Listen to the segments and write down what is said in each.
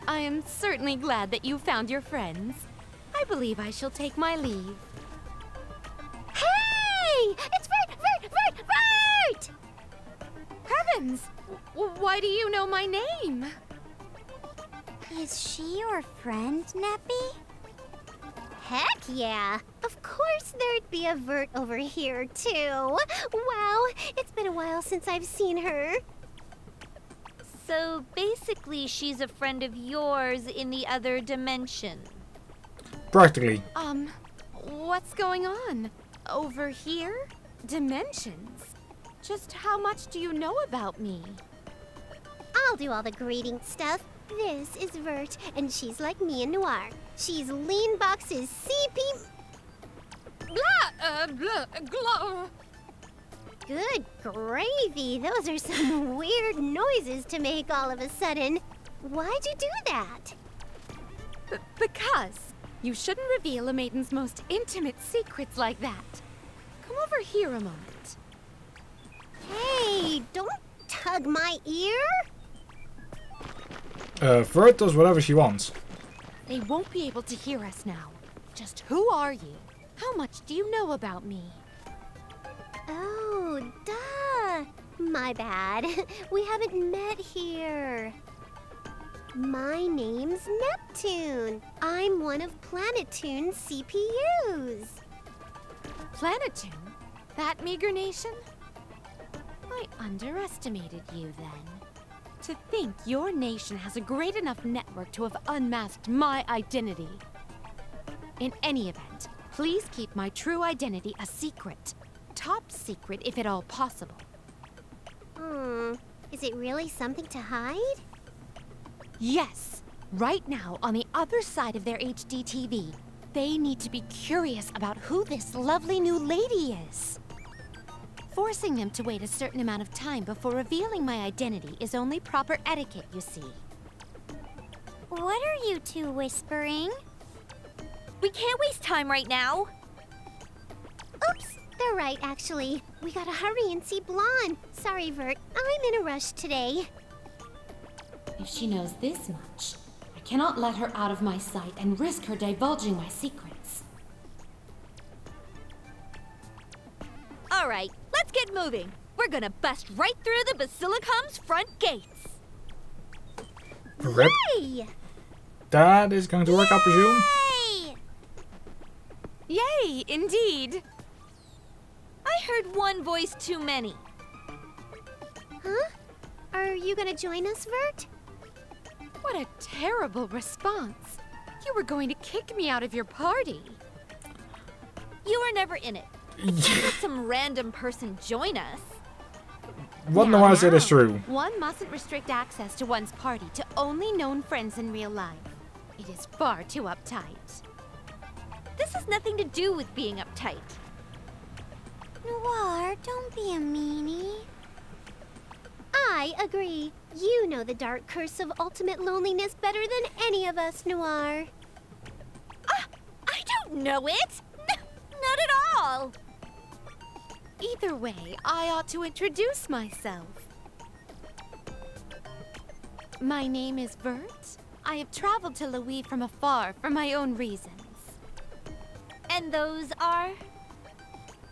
I am certainly glad that you found your friends. I believe I shall take my leave. Hey! It's Vert! Heavens! Why do you know my name? Is she your friend, Neppy? Heck yeah! Of course there'd be a Vert over here, too. Wow, it's been a while since I've seen her. So basically she's a friend of yours in the other dimension. Practically. What's going on? Over here? Dimensions? Just how much do you know about me? I'll do all the greeting stuff. This is Vert, and she's like me and Noir. She's Leanbox's CP... Blah. Good gravy, those are some weird noises to make all of a sudden. Why'd you do that? Because you shouldn't reveal a maiden's most intimate secrets like that. Come over here a moment. Hey, don't tug my ear. Vert does whatever she wants. They won't be able to hear us now. Just who are you? How much do you know about me? Oh, duh. My bad. We haven't met here. My name's Neptune. I'm one of Planetoon's CPUs. Planetoon? That meager nation? I underestimated you then. To think your nation has a great enough network to have unmasked my identity. In any event, please keep my true identity a secret. Top secret if at all possible. Is it really something to hide? Yes. Right now, on the other side of their HD TV, they need to be curious about who this lovely new lady is. Forcing them to wait a certain amount of time before revealing my identity is only proper etiquette, you see. What are you two whispering? We can't waste time right now. Oops, they're right, actually. We gotta hurry and see Blonde. Sorry, Vert, I'm in a rush today. If she knows this much, I cannot let her out of my sight and risk her divulging my secrets. All right, let's get moving. We're gonna bust right through the Basilicom's front gates. Rip. Yay! That is going to work, I presume. Yay! Yay, indeed. I heard one voice too many. Huh? Are you gonna join us, Vert? What a terrible response. You were going to kick me out of your party. You were never in it. Let some random person join us. What Noir said is true. One mustn't restrict access to one's party to only known friends in real life. It is far too uptight. This has nothing to do with being uptight. Noir, don't be a meanie. I agree. You know the dark curse of ultimate loneliness better than any of us, Noir. I don't know it! Not at all! Either way, I ought to introduce myself. My name is Vert. I have traveled to Louis from afar for my own reasons. And those are?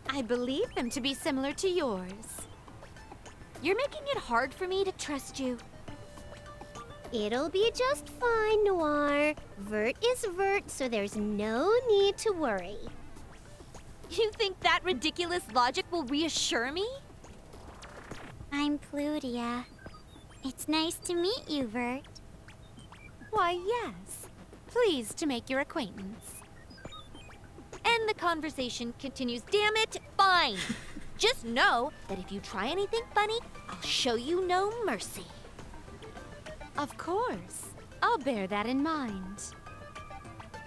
I believe them to be similar to yours. You're making it hard for me to trust you. It'll be just fine, Noir. Vert is Vert, so there's no need to worry. You think that ridiculous logic will reassure me? I'm Plutia. It's nice to meet you, Vert. Why, yes. Pleased to make your acquaintance. And the conversation continues. Damn it, fine. Just know that if you try anything funny, I'll show you no mercy. Of course. I'll bear that in mind.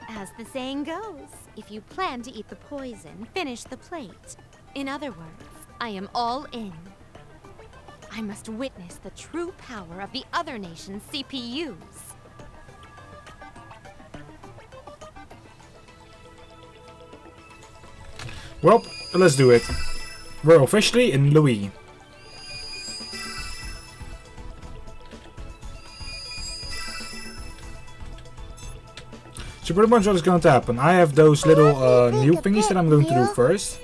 As the saying goes, if you plan to eat the poison, finish the plate. In other words, I am all in. I must witness the true power of the other nation's CPUs. Well, let's do it. We're officially in Louis. So pretty much what is going to happen. I have those little new thingies that I'm going to do first.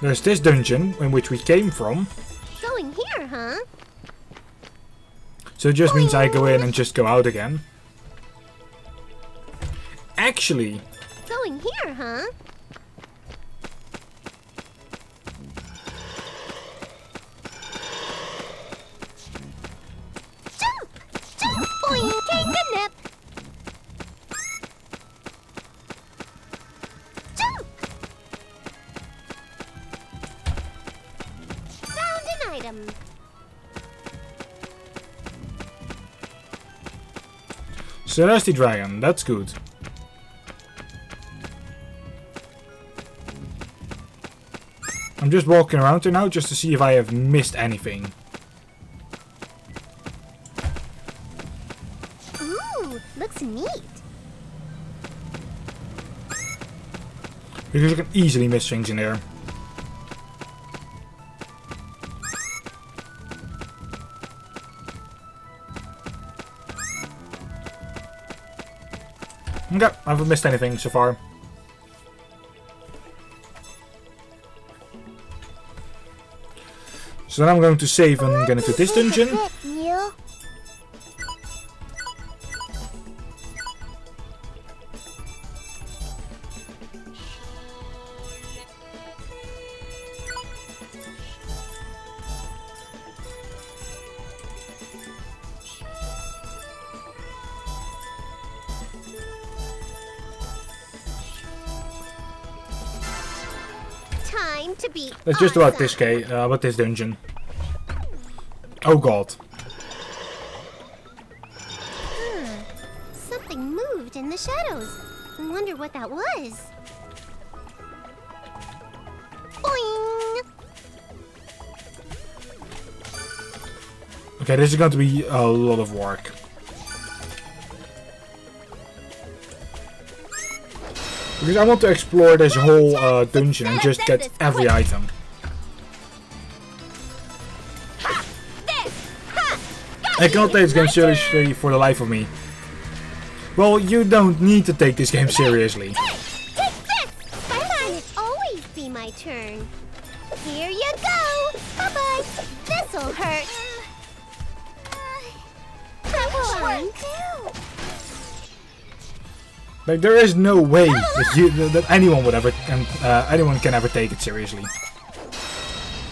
There's this dungeon in which we came from. Going here, huh? So it just means I go in and just go out again. Actually... Going here, huh? Jump! Jump! Boing! Take a nip! Jump! Found an item. So there's the dragon, that's good. I'm just walking around here now just to see if I have missed anything. Ooh, looks neat. Because you can easily miss things in there. Okay, I haven't missed anything so far. So then I'm going to save and get into this dungeon. Time to be That's just about this about this dungeon. Oh god. Something moved in the shadows. I wonder what that was. Boing! Okay, this is going to be a lot of work. Because I want to explore this whole dungeon and just get every item. I cannot take this game seriously for the life of me. Well, you don't need to take this game seriously. Take this! Why can't it always be my turn? Here you go! Bye-bye! This'll hurt! Come on! Like, there is no way that anyone would ever anyone can ever take it seriously.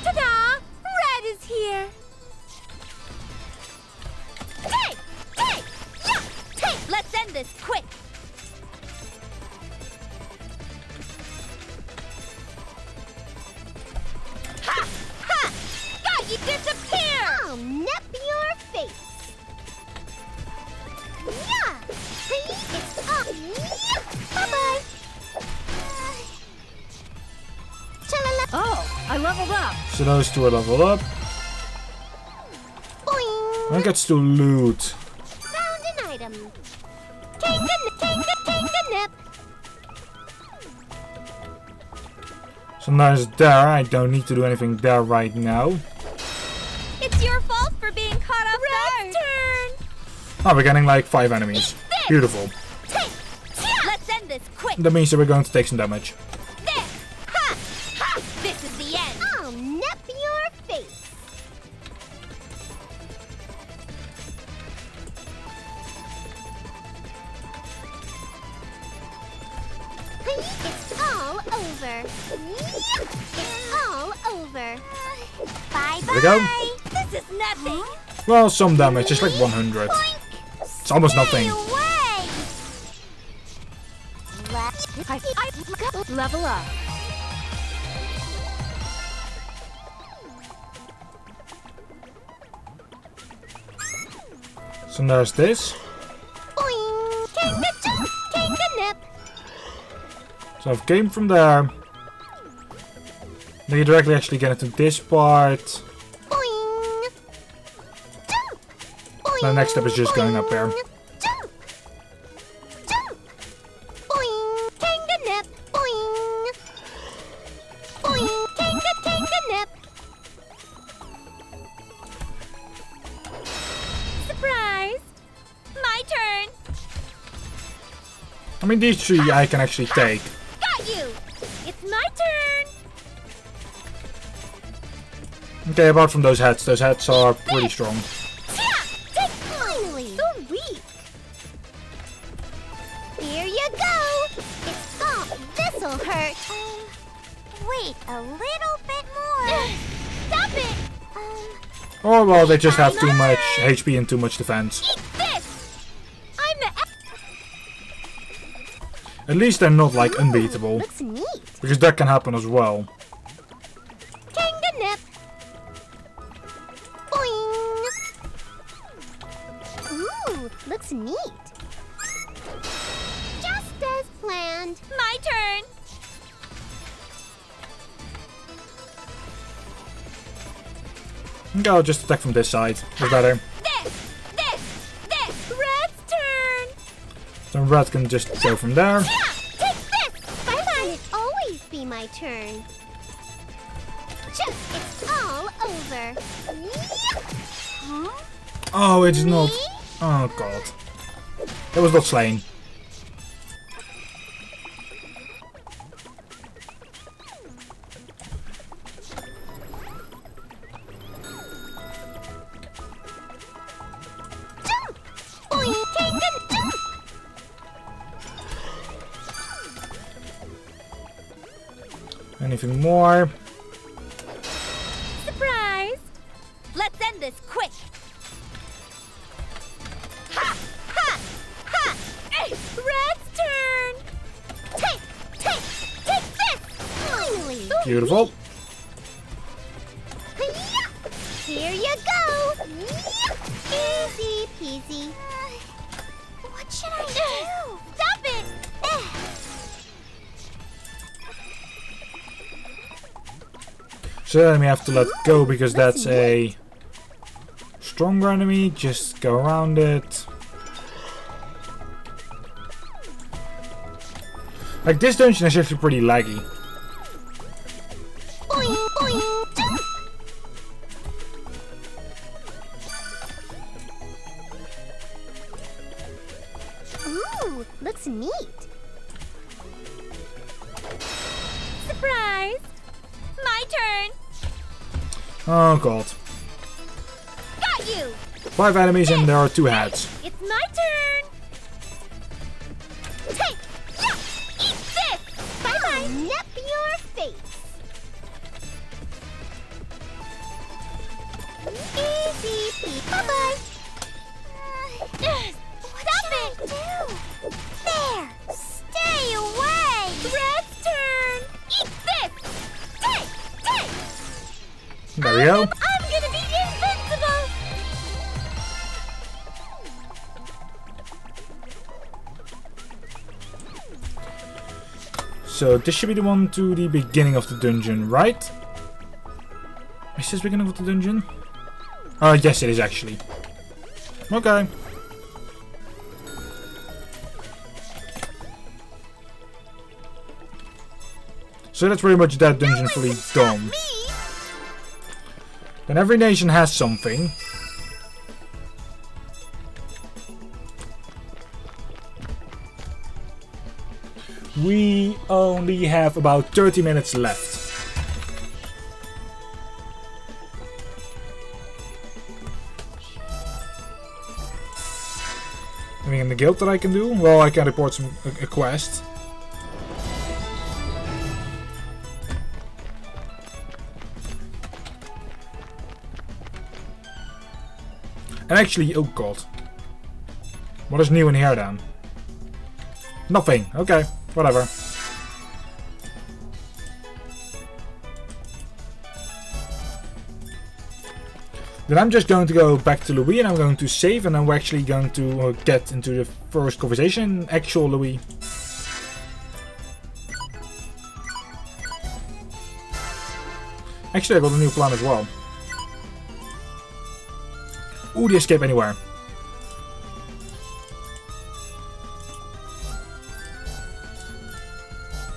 Ta-da! Red is here. Take! Let's end this quick. Ha! Ha! God, you disappear! I'll nip your face! Yeah! It's up! Yeah! Bye-bye! Oh, I leveled up. So those two are leveled up. Boing! One gets to loot. Found an item. Take a nip. So there's there. I don't need to do anything there right now. It's your fault for being caught off guard. Turn. Oh, we're getting like 5 enemies. Beautiful. Let's end this quick. That means that we're going to take some damage. There. Ha! Ha! This is the end. I'll nip your face. It's all over. It's all over. Bye-bye. There we go. This is nothing. Well, some damage, just like 100. It's almost nothing. Level up. So there's this. Boing. Take a nip. So I've came from there. Then you directly actually get into this part. Boing. Jump. Boing. The next step is just going up there. Jump. Jump. Boing. Take a nip. Boing. Boing. Take a nip. mean, these three I can actually take. Got you! It's my turn! Okay, apart from those heads are pretty strong. Take finally. So weak. Here you go. It's this'll hurt. Wait a little bit more. Stop it. Or well, they just have too much HP and too much defense. Eat this! I'm the At least they're not like unbeatable, Looks neat. because that can happen as well. Kanganip. Boing. Ooh, looks neat. Just as planned. My turn! Okay, I'll just attack from this side. That's better. This! Red's turn! So red can just go from there. Take this. Why can't it always be my turn? It's all over. Huh? Oh, it's not. Oh god. That was not slain. Anything more? Surprise! Let's end this quick! Ha! Ha! Ha! Red's turn! Take this! Finally! Beautiful. Here you go! Easy peasy. What should I do? Stop it! So then we have to let go because that's a stronger enemy. Just go around it. Like this dungeon is actually pretty laggy. Boing, boing, jump. Ooh, looks neat. Surprise! My turn! Oh god. Got you! 5 enemies and there are 2 heads. It's my turn! Take! Eat this! Bye-bye! Nip your face! Easy peasy. Bye-bye! Stop it! There! Stay away! Red's turn! Eat this! Take! There we go. I'm gonna be invincible! So this should be the one to the beginning of the dungeon, right? Is this beginning of the dungeon? Yes it is actually. Okay. So that's pretty much that dungeon fully done. Then every nation has something. We only have about 30 minutes left. Anything in the guild that I can do? Well, I can report a quest. And actually, oh god. What is new in here then? Nothing. Okay, whatever. Then I'm just going to go back to Louis and I'm going to save and then we're actually going to get into the first conversation. Actual Louis. Actually, I got a new plan as well. Ooh, the escape anywhere.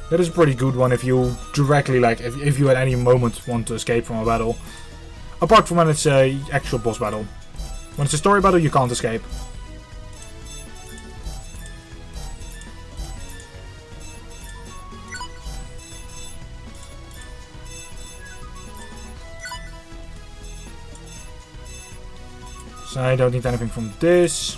That is a pretty good one if you directly, like, if you at any moment want to escape from a battle. Apart from when it's a actual boss battle. When it's a story battle, you can't escape. So I don't need anything from this.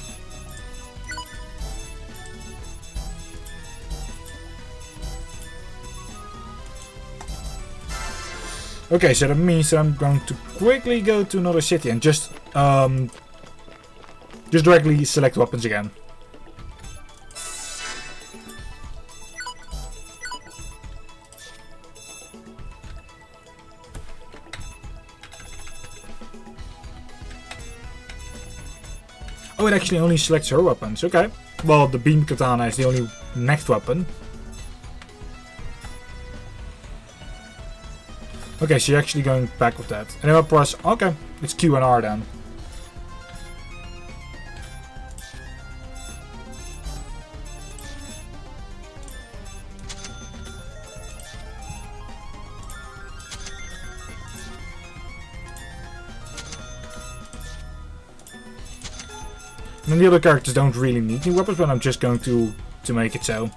Okay, so that means that I'm going to quickly go to another city and just directly select weapons again. Oh, it actually only selects her weapons. Okay. Well, the beam katana is the only next weapon. Okay, so you're actually going back with that. And then I'll press... Okay, it's Q and R then. And the other characters don't really need new weapons, but I'm just going to make it so.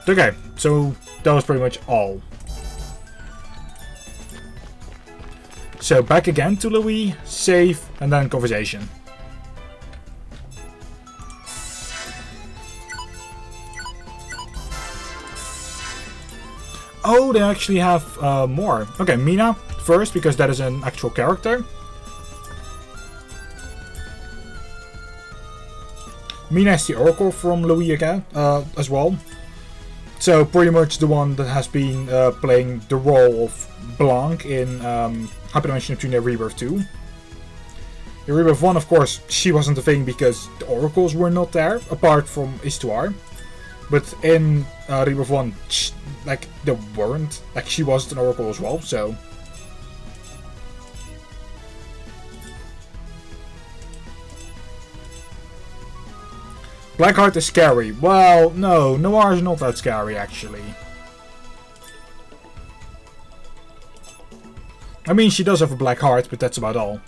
Okay, so that was pretty much all. So back again to Louis, save, and then conversation. Oh, they actually have more. Okay, Mina first, because that is an actual character. Mina is the Oracle from Louis again, as well. So pretty much the one that has been playing the role of Blanc in Hyperdimension Neptunia Rebirth 2. In Rebirth 1, of course, she wasn't a thing because the Oracles were not there, apart from Istuar. But in Rebirth 1, like, they weren't. Like, she wasn't an Oracle as well, so... Blackheart is scary. Well, no, Noir is not that scary, actually. I mean, she does have a black heart, but that's about all.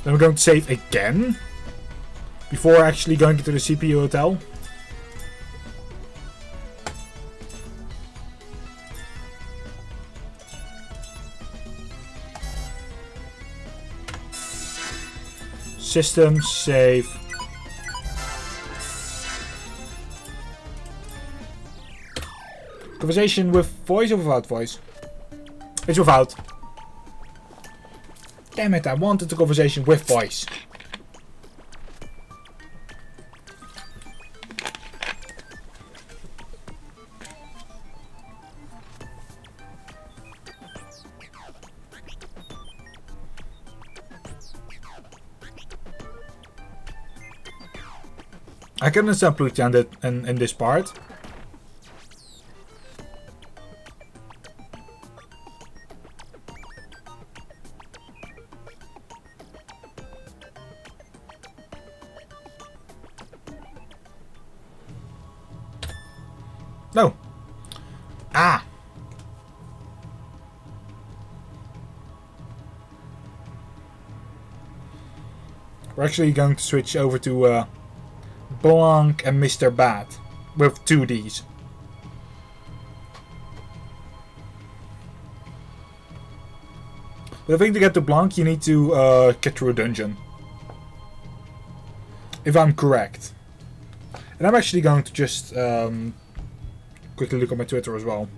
Then we're going to save again, before actually going into the CPU hotel. System, save. Conversation with voice or without voice? It's without. Damn it, I wanted the conversation with voice. I can understand Plutia in this part. No. Ah. We're actually going to switch over to Blanc and Mr. Bat with 2 Ds. But I think to get to Blanc you need to get through a dungeon. If I'm correct. And I'm actually going to just quickly look at my Twitter as well.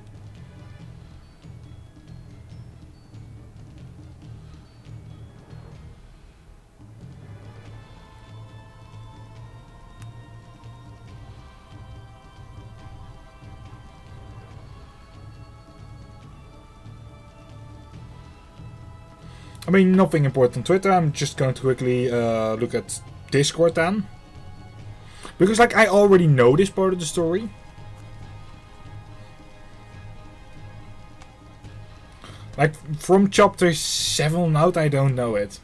I mean, nothing important on Twitter. I'm just going to quickly look at Discord then. Because, like, I already know this part of the story. Like, from chapter 7 out, I don't know it.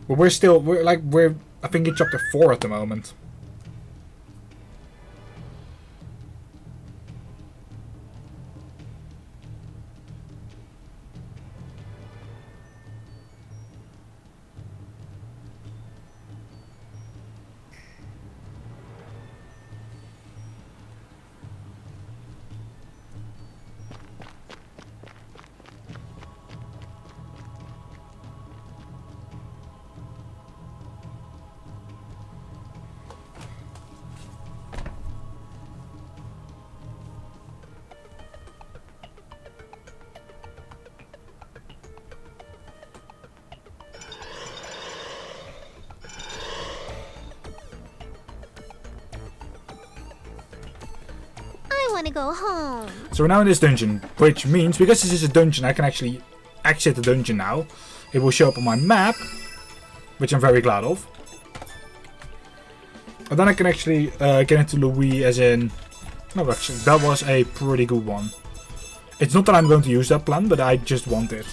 But we're I think in chapter 4 at the moment. want to go home. So we're now in this dungeon, which means because this is a dungeon, I can actually exit the dungeon now. It will show up on my map, which I'm very glad of. And then I can actually get into Louis as in... No, actually, that was a pretty good one. It's not that I'm going to use that plan, but I just want it.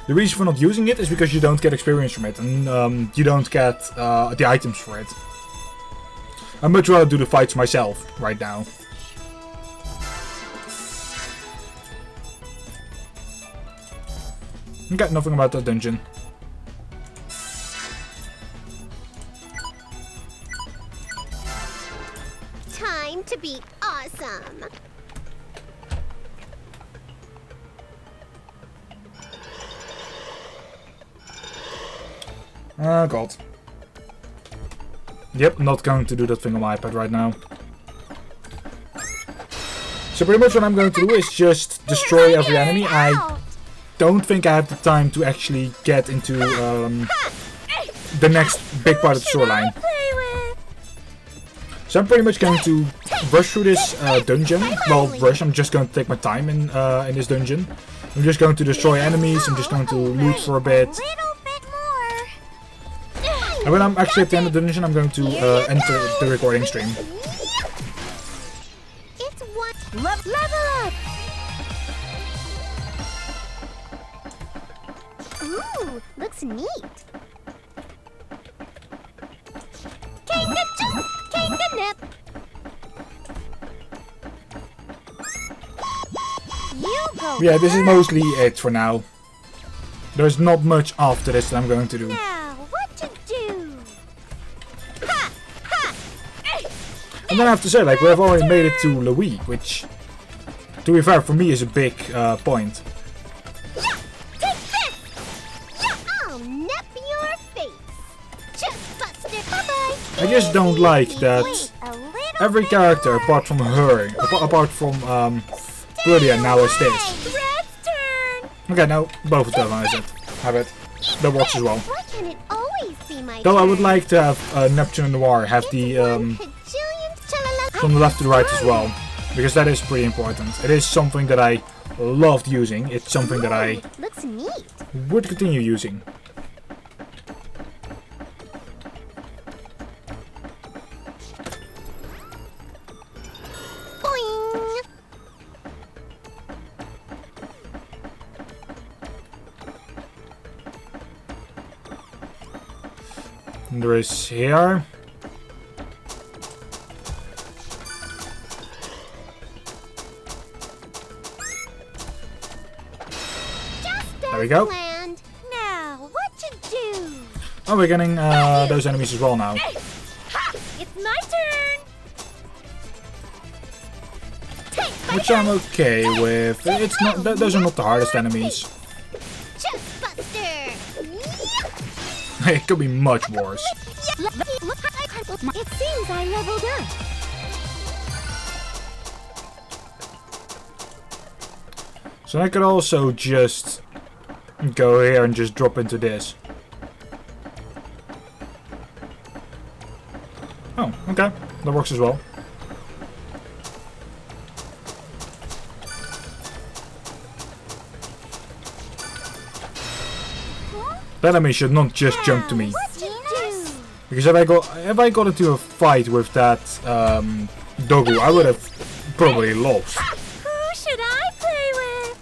The reason for not using it is because you don't get experience from it, and you don't get the items for it. I'd much rather do the fights myself right now. Okay, nothing about that dungeon. Time to be awesome. Oh god. Yep, not going to do that thing on my iPad right now. So pretty much what I'm going to do is just destroy every enemy. I don't think I have the time to actually get into the next big part of the storyline. So I'm pretty much going to rush through this dungeon. Well, rush, I'm just going to take my time in this dungeon. I'm just going to destroy enemies, I'm just going to loot for a bit. And when I'm actually at the end of the dungeon, I'm going to enter the recording stream. It's what level up. Ooh, looks neat. Nip. You go. Yeah, this is mostly it for now. There's not much after this that I'm going to do. And then I have to say, like, we have already made it to Louis, which, to be fair, for me is a big point. I just don't like that every character, apart from her, apart from Brilliant, now is this. Okay, now both of them is it. Have it. That works as well. Though I would like to have Neptunia Noir have the from the left to the right as well, because that is pretty important. It is something that I loved using. It's something that I would continue using. And there is here. There we go. Now, what to do? Oh, we're getting those enemies as well now. It's my turn. Which I'm okay with. It's not. Those are not the hardest enemies. It could be much worse. It seems I leveled up. So I could also just go here and just drop into this. Oh, okay. That works as well. That enemy should not just jump to me. Because if I got into a fight with that Dogu, I would have probably lost. Who should I play with?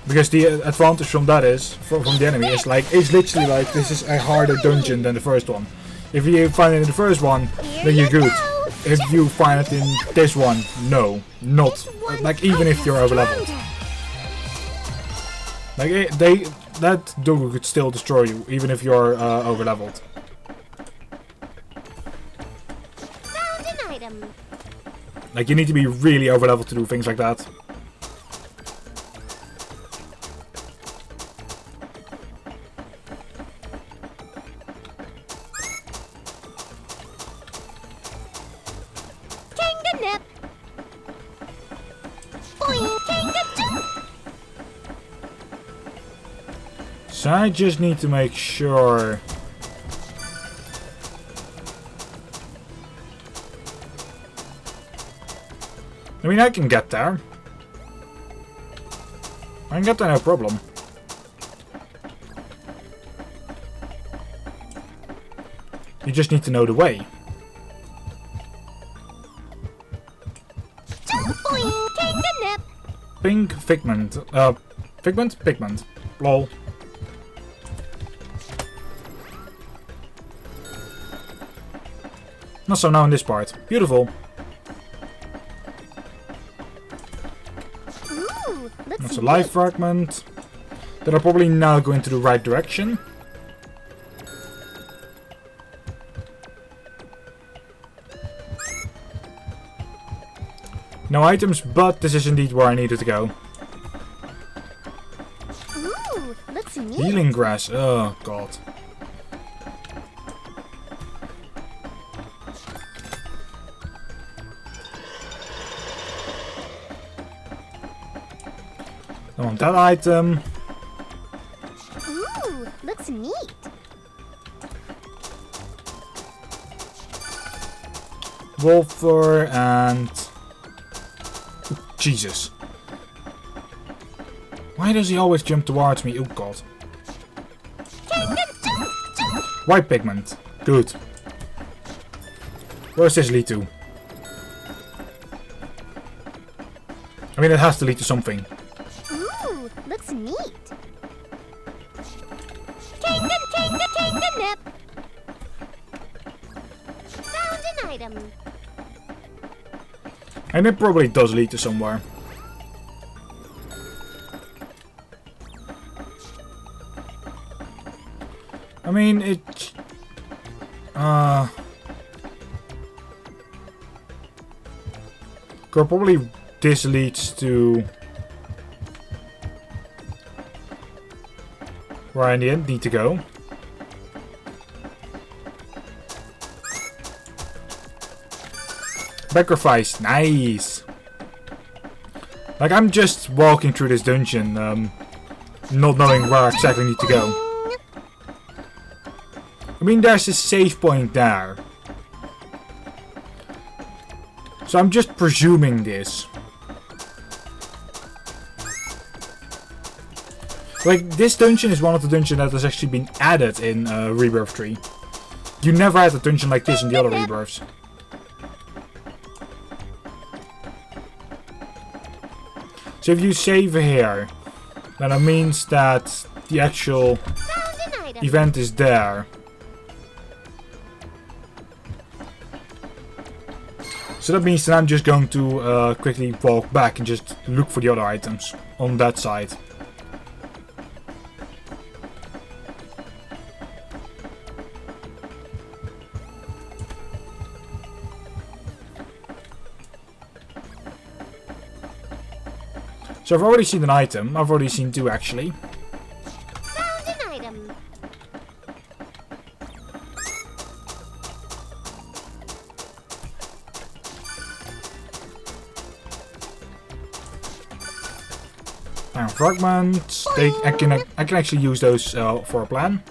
Because the advantage from that is, from the enemy, is like, it's literally like, this is a harder dungeon than the first one. If you find it in the first one, then you're good. If you find it in this one, no. Not. Like, even if you're overleveled. Like, that Dogu could still destroy you, even if you're overleveled. Found an item. Like, you need to be really overleveled to do things like that. So I just need to make sure I mean, I can get there. I can get there no problem. You just need to know the way. Boing, take a nip. Pink figment. Figment? Pigment. Lol. Not so now in this part. Beautiful. Ooh, looks That's a life fragment. Then I'll probably now go into the right direction. No items, but this is indeed where I needed to go. Ooh, looks neat. Healing grass. Oh, God. I want that item. Ooh, looks neat. Wolfer and... Jesus. Why does he always jump towards me? Oh god. White pigment. Good. Where does this lead to? I mean, it has to lead to something. Ooh, looks neat. Take a nip. Found an item. And it probably does lead to somewhere. I mean, it... probably this leads to... where I in the end need to go. Sacrifice, nice. Like, I'm just walking through this dungeon, not knowing where I exactly need to go. I mean, there's a save point there. So I'm just presuming this. Like, this dungeon is one of the dungeons that has actually been added in Rebirth 3. You never had a dungeon like this in the other Rebirths. So if you save here, then it means that the actual event is there. So that means that I'm just going to quickly walk back and just look for the other items on that side. So I've already seen an item. I've already seen two actually. Found an item. Now fragments. I can actually use those for a plan.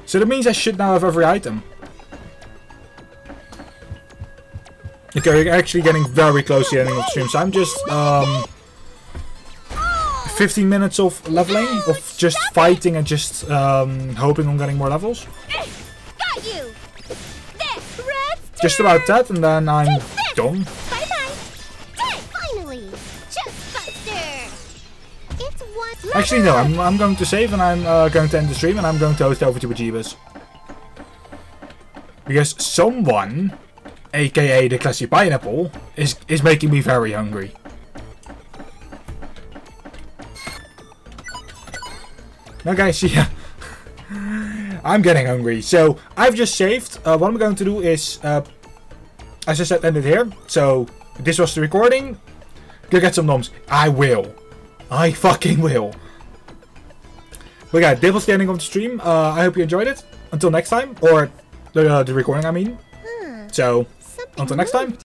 So that means I should now have every item. Okay, we're actually getting very close to the ending of the stream, so I'm just 15 minutes of leveling, of just fighting and just hoping on getting more levels. Got you. There. Just about that, and then I'm done. Bye bye. Finally, Chestbuster. It's one. Actually, no, I'm going to save and I'm going to end the stream and I'm going to host over to Bejeebus. Because someone, aka the Classy Pineapple, is making me very hungry. Okay, see ya. I'm getting hungry. So, I've just saved. What I'm going to do is, as I said, end it here. So, this was the recording. Go get some noms. I will. I fucking will. But yeah, that was the ending of the stream. I hope you enjoyed it. Until next time. Or the recording, I mean. So, until next time.